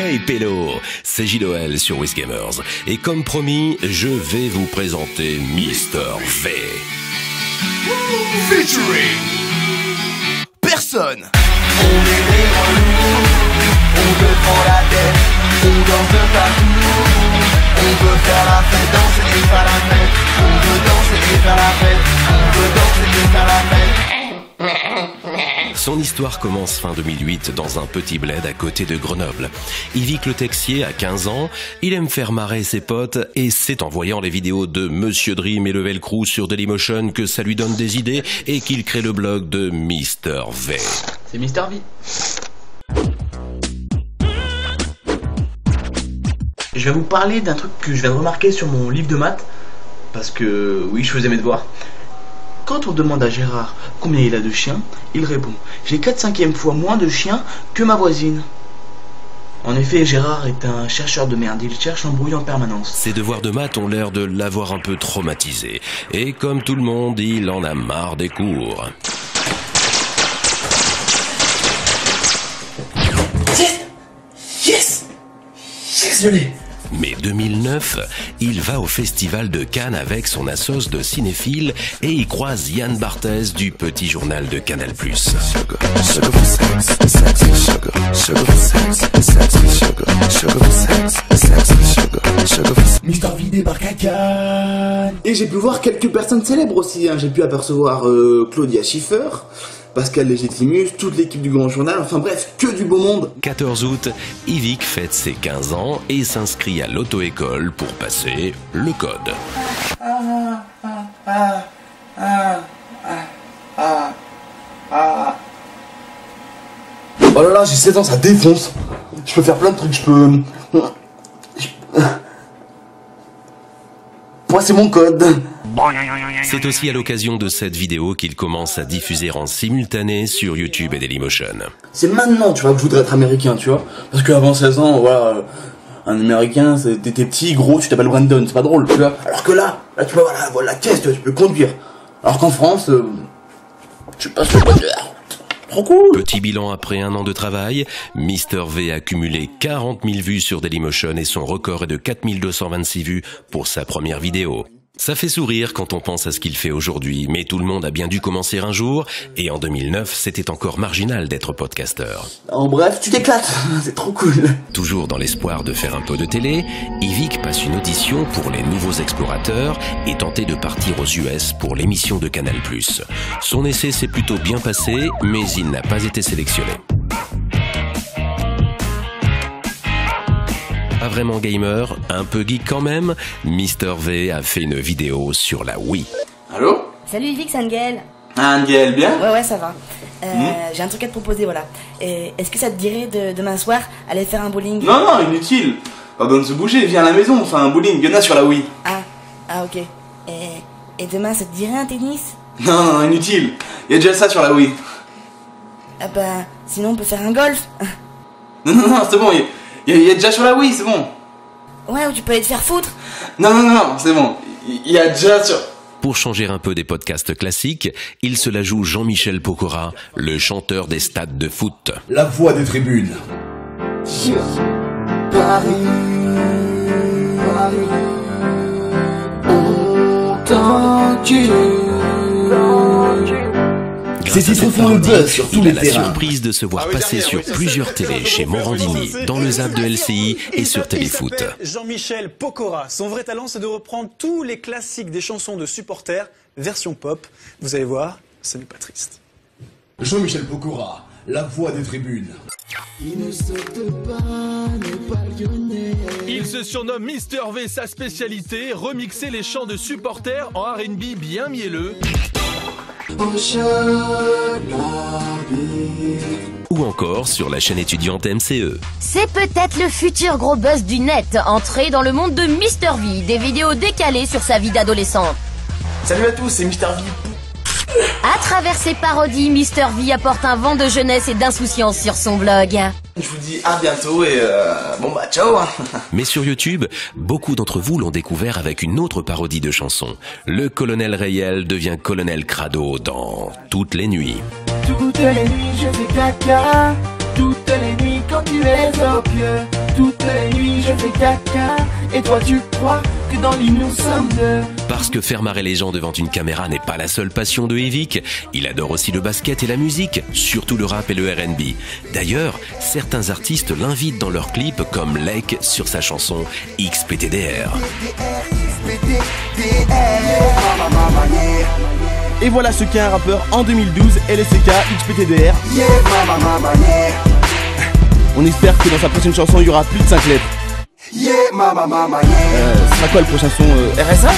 Hey Pélo, c'est JLOL sur WizGamers. Et comme promis, je vais vous présenter Mr V. Featuring personne. On est des relous, on te prend la tête, on danse de partout. On veut faire la fête, danser et faire la fête. On veut danser et faire la fête. On veut danser et faire la fête. Son histoire commence fin 2008 dans un petit bled à côté de Grenoble. Yvick Le Texier a 15 ans, il aime faire marrer ses potes et c'est en voyant les vidéos de Monsieur Dream et le Velcro sur Dailymotion que ça lui donne des idées et qu'il crée le blog de Mr V. C'est Mr V. Je vais vous parler d'un truc que je viens de remarquer sur mon livre de maths, parce que oui, je faisais mes devoirs. Quand on demande à Gérard combien il a de chiens, il répond « J'ai 4/5 fois moins de chiens que ma voisine ». En effet, Gérard est un chercheur de merde, il cherche l'embrouille en permanence. Ses devoirs de maths ont l'air de l'avoir un peu traumatisé. Et comme tout le monde, il en a marre des cours. Yes, je l'ai. Mais 2009, il va au festival de Cannes avec son assos de cinéphiles et y croise Yann Barthès du Petit Journal de Canal+. Mr V débarque à Cannes. Et j'ai pu voir quelques personnes célèbres aussi, hein. J'ai pu apercevoir Claudia Schiffer, Pascal Légitimus, toute l'équipe du Grand Journal, enfin bref, que du beau monde. 14 août, Yvick fête ses 15 ans et s'inscrit à l'auto-école pour passer le code. Oh là là, j'ai 16 ans, ça défonce. Je peux faire plein de trucs, je peux... Moi, c'est mon code. C'est aussi à l'occasion de cette vidéo qu'il commence à diffuser en simultané sur YouTube et Dailymotion. C'est maintenant, tu vois, que je voudrais être américain, tu vois. Parce qu'avant 16 ans, voilà, un américain, t'étais petit, gros, tu t'appelles Brandon, c'est pas drôle, tu vois. Alors que là tu peux avoir la caisse, tu vois, tu peux conduire. Alors qu'en France, tu passes le bonheur. Trop cool. Petit bilan après un an de travail, Mr V a cumulé 40 000 vues sur Dailymotion et son record est de 4 226 vues pour sa première vidéo. Ça fait sourire quand on pense à ce qu'il fait aujourd'hui, mais tout le monde a bien dû commencer un jour, et en 2009, c'était encore marginal d'être podcasteur. En bref, tu t'éclates, c'est trop cool. Toujours dans l'espoir de faire un peu de télé, Yvick passe une audition pour Les Nouveaux Explorateurs et tentait de partir aux US pour l'émission de Canal+. Son essai s'est plutôt bien passé, mais il n'a pas été sélectionné. Pas vraiment gamer, un peu geek quand même, Mr V a fait une vidéo sur la Wii. Allô? Salut Yvick, c'est Angel. Ah, Angel, bien? Ouais, ça va. J'ai un truc à te proposer, voilà. Est-ce que ça te dirait de demain soir aller faire un bowling? Non, inutile. Pas besoin de se bouger, viens à la maison, enfin un bowling, il y en a sur la Wii. Ah, ok. Et demain, ça te dirait un tennis? Non, inutile. Il y a déjà ça sur la Wii. Ah bah, sinon on peut faire un golf. Non, c'est bon, il y a déjà sur la Wii, c'est bon. Ouais, ou tu peux aller te faire foutre. Non, c'est bon. Il y a déjà sur... Pour changer un peu des podcasts classiques, il se la joue Jean-Michel Pokora, le chanteur des stades de foot. La voix des tribunes. Paris, autant que... Grâce Ces à titres cette font le parodie, buzz sur tous il les a la terrains. surprise de se voir passer sur plusieurs télés chez Morandini, dans le Zap de LCI et sur Téléfoot. Jean-Michel Pokora. Son vrai talent, c'est de reprendre tous les classiques des chansons de supporters, version pop. Vous allez voir, ce n'est pas triste. Jean-Michel Pokora, la voix des tribunes. Il ne saute pas, n'est pas lyonnais. Il se surnomme Mr V, sa spécialité, remixer les chants de supporters en R&B bien mielleux. Ou encore sur la chaîne étudiante MCE. C'est peut-être le futur gros buzz du net, entré dans le monde de Mr V, des vidéos décalées sur sa vie d'adolescent. Salut à tous, c'est Mr V. À travers ses parodies, Mr V apporte un vent de jeunesse et d'insouciance sur son blog. Je vous dis à bientôt et bon bah ciao. Mais sur YouTube, beaucoup d'entre vous l'ont découvert avec une autre parodie de chanson. Le colonel Rayel devient colonel Crado dans Toutes les nuits. Toutes les nuits je fais caca. Toutes les nuits quand quand tu es opieux. Toutes les nuits je fais caca, et toi tu crois que dans l'île nous sommes deux. Parce que faire marrer les gens devant une caméra n'est pas la seule passion de Yvick, il adore aussi le basket et la musique, surtout le rap et le R&B. D'ailleurs, certains artistes l'invitent dans leurs clips comme Lake sur sa chanson XPTDR. Et voilà ce qu'est un rappeur en 2012, LSK, XPTDR. On espère que dans sa prochaine chanson il y aura plus de 5 lettres. Ce sera quoi le prochain son, RSA?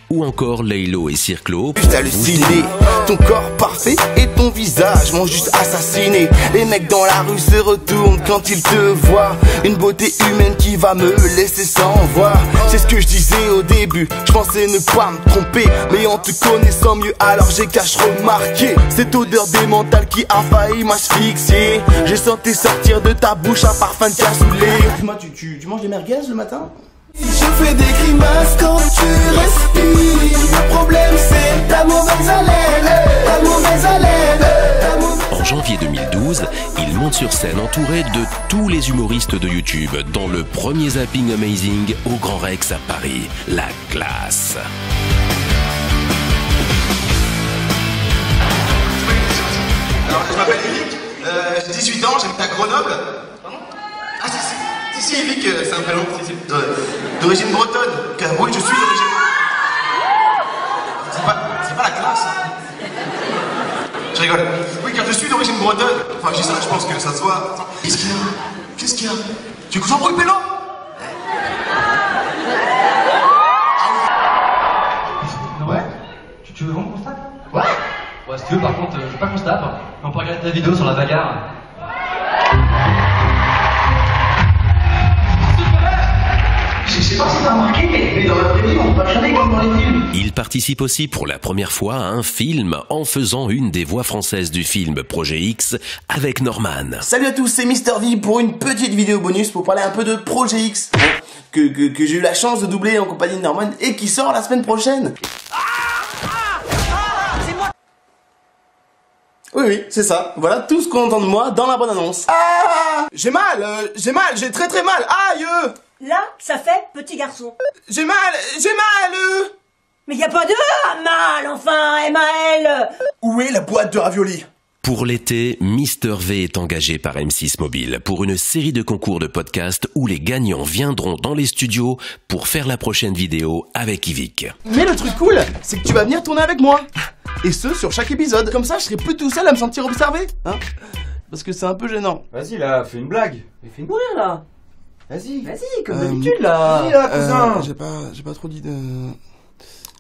Ou encore Laylo et Circlo. Juste halluciné, ton corps parfait et ton visage m'ont juste assassiné. Les mecs dans la rue se retournent quand ils te voient. Une beauté humaine qui va me laisser sans voix. C'est ce que je disais au début, je pensais ne pas me tromper. Mais en te connaissant mieux alors j'ai qu'à remarquer cette odeur démentale qui a failli m'asphyxier. J'ai senti sortir de ta bouche un parfum de cassoulet. Dis-moi, tu manges des merguez le matin? Je fais des grimaces quand tu respires. Le problème c'est ta mauvaise haleine, ta mauvaise haleine, ta mauvaise... En janvier 2012, il monte sur scène entouré de tous les humoristes de YouTube dans le premier Zapping Amazing au Grand Rex à Paris. La classe. Alors, je m'appelle Yvick, j'ai 18 ans, j'habite à Grenoble. Pardon? Ah, si, Yvick, c'est un prénom. D'origine bretonne. Oui, je suis d'origine. C'est pas la classe. Je rigole. Oui, car je suis d'origine bretonne. Enfin, je dis ça, je pense que ça se voit. Qu'est-ce qu'il y a? Qu'est-ce qu'il y a? Tu couches en bruit, pélo? Ouais. Tu veux qu'on constate? Ouais. Ouais, si tu veux, par contre, je veux pas qu'on se tape. On peut regarder ta vidéo sur la bagarre. Je sais pas si t'as remarqué, mais dans la vraie vie, on peut pas chanter comme dans les films. Il participe aussi pour la première fois à un film en faisant une des voix françaises du film Projet X avec Norman. Salut à tous, c'est Mister V pour une petite vidéo bonus pour parler un peu de Projet X que j'ai eu la chance de doubler en compagnie de Norman et qui sort la semaine prochaine. C'est moi. Oui, c'est ça. Voilà tout ce qu'on entend de moi dans la bonne annonce. Ah, j'ai mal, j'ai très mal. Aïe. Là, ça fait petit garçon. J'ai mal. Mais y a pas de mal, enfin, MAL. Où est la boîte de raviolis? Pour l'été, Mister V est engagé par M6 Mobile pour une série de concours de podcasts où les gagnants viendront dans les studios pour faire la prochaine vidéo avec Yvick. Mais le truc cool, c'est que tu vas venir tourner avec moi. Et ce, sur chaque épisode. Comme ça, je serai plus tout seul à me sentir observé. Hein? Parce que c'est un peu gênant. Vas-y là, fais une blague. Mais fais mourir là. Vas-y, comme d'habitude là. Vas-y là, cousin. J'ai pas trop dit de...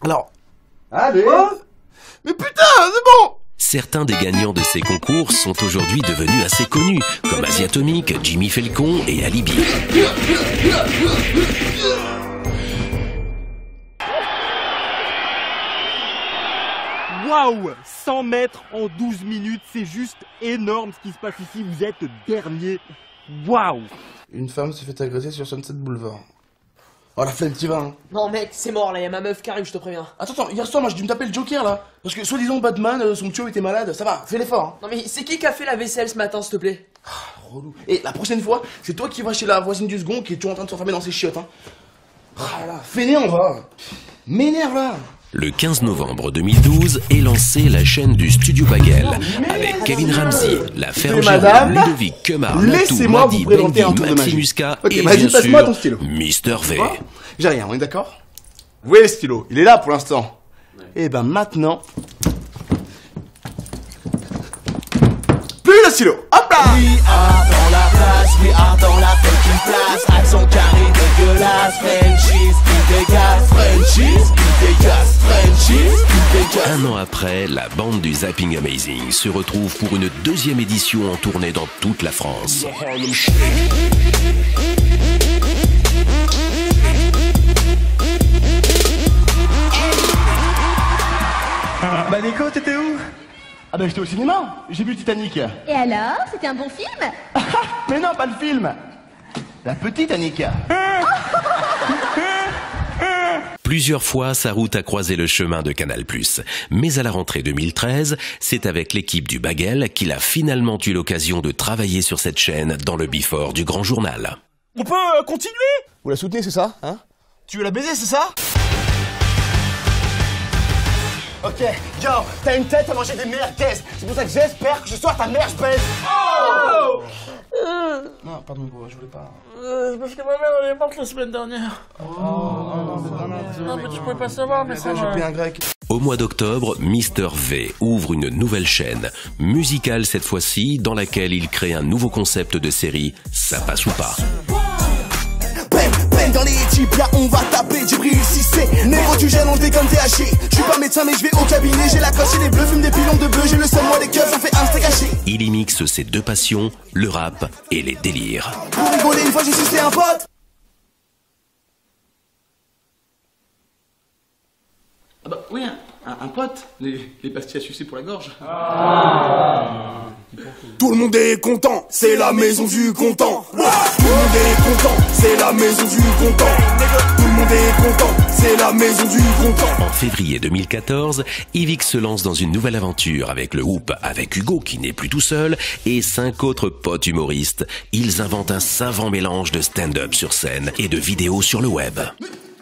Alors... Allez. Mais putain, c'est bon. Certains des gagnants de ces concours sont aujourd'hui devenus assez connus, comme Asiatomique, Jimmy Felcon et Alibi. Waouh, 100 mètres en 12 minutes, c'est juste énorme ce qui se passe ici, vous êtes dernier. Waouh. Une femme s'est fait agresser sur Sunset Boulevard. Oh la flemme, t'y vas, hein. Non mec, c'est mort là, y'a ma meuf qui arrive, je te préviens. Attends, hier soir, moi j'ai dû me taper le Joker là. Parce que soi-disant Batman, son tio était malade, ça va, fais l'effort. Hein. Non mais c'est qui a fait la vaisselle ce matin, s'il te plaît? Relou. Et la prochaine fois, c'est toi qui vas chez la voisine du second qui est toujours en train de s'enfermer dans ses chiottes, hein. Ah là, fainéant, va. M'énerve là. Le 15 novembre 2012 est lancée la chaîne du Studio Bagel avec Kevin Ramsey, La Ferrogère, Ludovic Kemar, laissez-moi vous présenter un tour de magie. Muscat Ok, et vas-y, bien passe-moi ton sûr stylo. Mister V. J'ai rien, on est d'accord? Oui, le stylo, il est là pour l'instant. Et ben maintenant... Plus le stylo, hop là. We are dans la place, we are dans la fucking place. Accent carré dégueulasse, Frenchies, qui dégasse, Frenchies, qui dégasse, Frenchies, qui dégasse. Un an après, la bande du Zapping Amazing se retrouve pour une deuxième édition en tournée dans toute la France. Bah Nico, t'étais où? Ah bah j'étais au cinéma, j'ai vu Titanic. Et alors, c'était un bon film? Mais non, pas le film. La petite Annika. Plusieurs fois, sa route a croisé le chemin de Canal+. Mais à la rentrée 2013, c'est avec l'équipe du Baguel qu'il a finalement eu l'occasion de travailler sur cette chaîne dans le before du Grand Journal. On peut continuer? Vous la soutenez, c'est ça, hein? Tu veux la baiser, c'est ça? Ok, yo, t'as une tête à manger des merguez. C'est pour ça que j'espère que ce soir ta mère je baise. Oh! Non, pardon gros, je voulais pas. Parce que ma mère elle est morte la semaine dernière. Non mais tu pouvais pas savoir, mais ça j'ai pris un grec. Au mois d'octobre, Mister V ouvre une nouvelle chaîne, musicale cette fois-ci, dans laquelle il crée un nouveau concept de série, Ça passe ou pas. Dans les types, là on va taper Djibril Cissé. Négro tu gênes, on déconne THC. Je suis pas médecin mais je vais au cabinet. J'ai la coche et les bleus, fume des pilons de bœuf. J'ai le seum, moi les keufs, j'en fais un steak haché. Il y mixe ses deux passions, le rap et les délires. Pour rigoler une fois j'ai sucé un pote. Ah bah oui, un pote, les pastilles à sucer pour la gorge. Tout le monde est content, c'est la maison du content. Tout le monde est content, c'est la maison du content. Tout le monde est content, c'est la maison du content. En février 2014, Yvick se lance dans une nouvelle aventure avec le Whoop, avec Hugo qui n'est plus tout seul, et 5 autres potes humoristes. Ils inventent un savant mélange de stand-up sur scène et de vidéos sur le web.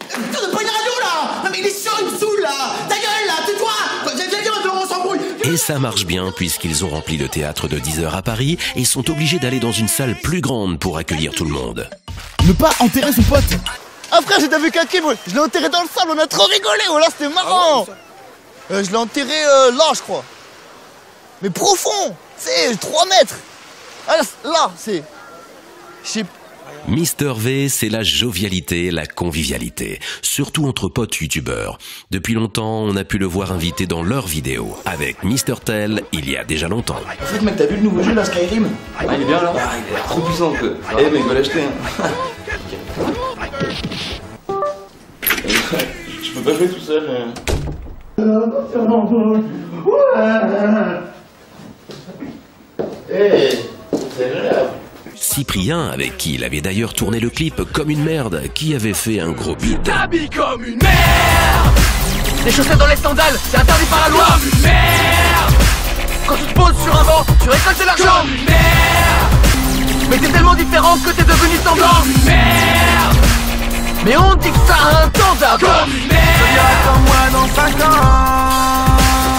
Putain de pas une radio là. Non mais il est sûr, il me saoule là. Ta gueule là, tais-toi. On s'embrouille. Et ça marche bien puisqu'ils ont rempli le théâtre de 10 heures à Paris et sont obligés d'aller dans une salle plus grande pour accueillir tout le monde. Ne pas enterrer son pote. Ah frère, j'ai vu quelqu'un, je l'ai enterré dans le sable, on a trop rigolé, oh là c'était marrant. Je l'ai enterré là je crois. Mais profond, c'est 3 mètres. Ah, là, c'est... Je sais pas. Mister V, c'est la jovialité, la convivialité, surtout entre potes youtubeurs. Depuis longtemps, on a pu le voir invité dans leurs vidéos, avec Mister Tell, il y a déjà longtemps. En fait mec, t'as vu le nouveau jeu là, Skyrim? Ah, il est bien là. Ah, il est trop puissant quoi. Eh mec, va l'acheter hein. Je peux pas jouer tout seul. Hey, c'est agréable. Cyprien, avec qui il avait d'ailleurs tourné le clip Comme une merde, qui avait fait un gros beat. T'habilles comme une merde. Les chaussettes dans les sandales, c'est interdit par la loi. Comme une merde. Quand tu te poses sur un banc, tu récoltes de l'argent. Comme une merde. Mais t'es tellement différent que t'es devenu semblant. Comme une merde. Mais on dit que ça a un temps d'avance. Comme une merde. Je dirai comme moi dans 5 ans.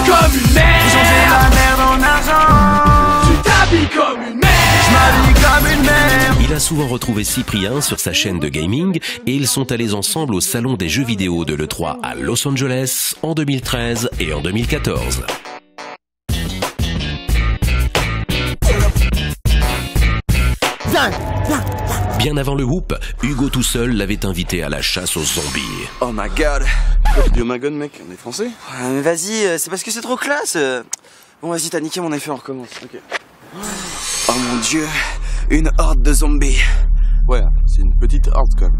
Comme une merde. Changer la merde en argent. Tu t'habilles comme une merde. Je m'habille comme une merde. Il a souvent retrouvé Cyprien sur sa chaîne de gaming et ils sont allés ensemble au salon des jeux vidéo de l'E3 à Los Angeles en 2013 et en 2014. Bien avant le Whoop, Hugo tout seul l'avait invité à la chasse aux zombies. Oh my god. Oh my god mec, on est français? Mais vas-y, c'est parce que c'est trop classe. Bon vas-y, t'as niqué mon effet, on recommence. Ok. Oh mon dieu, une horde de zombies. Ouais, c'est une petite horde quand même.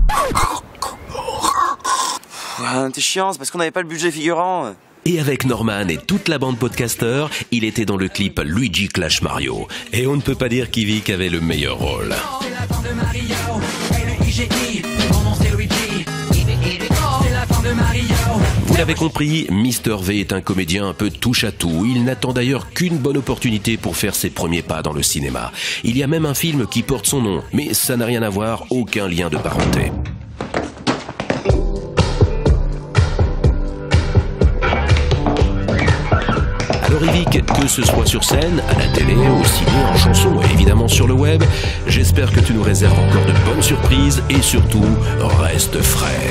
Ouais, t'es chiant, c'est parce qu'on n'avait pas le budget figurant. Et avec Norman et toute la bande podcasteur, il était dans le clip Luigi Clash Mario. Et on ne peut pas dire qu'Yvick avait le meilleur rôle. Vous l'avez compris, Mister V est un comédien un peu touche-à-tout. Il n'attend d'ailleurs qu'une bonne opportunité pour faire ses premiers pas dans le cinéma. Il y a même un film qui porte son nom, mais ça n'a rien à voir, aucun lien de parenté. Alors Yvick, que ce soit sur scène, à la télé, au ciné, en chanson et évidemment sur le web, j'espère que tu nous réserves encore de bonnes surprises et surtout, reste frais.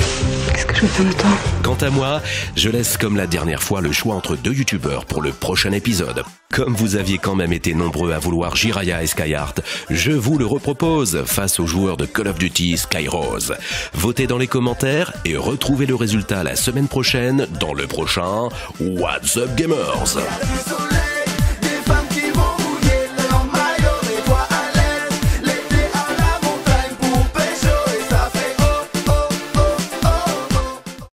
Qu'est-ce que je vais faire de toi? Quant à moi, je laisse comme la dernière fois le choix entre 2 youtubeurs pour le prochain épisode. Comme vous aviez quand même été nombreux à vouloir Jiraya et Skyheart, je vous le repropose face aux joueurs de Call of Duty Skyrose. Votez dans les commentaires et retrouvez le résultat la semaine prochaine dans le prochain What's Up Gamers.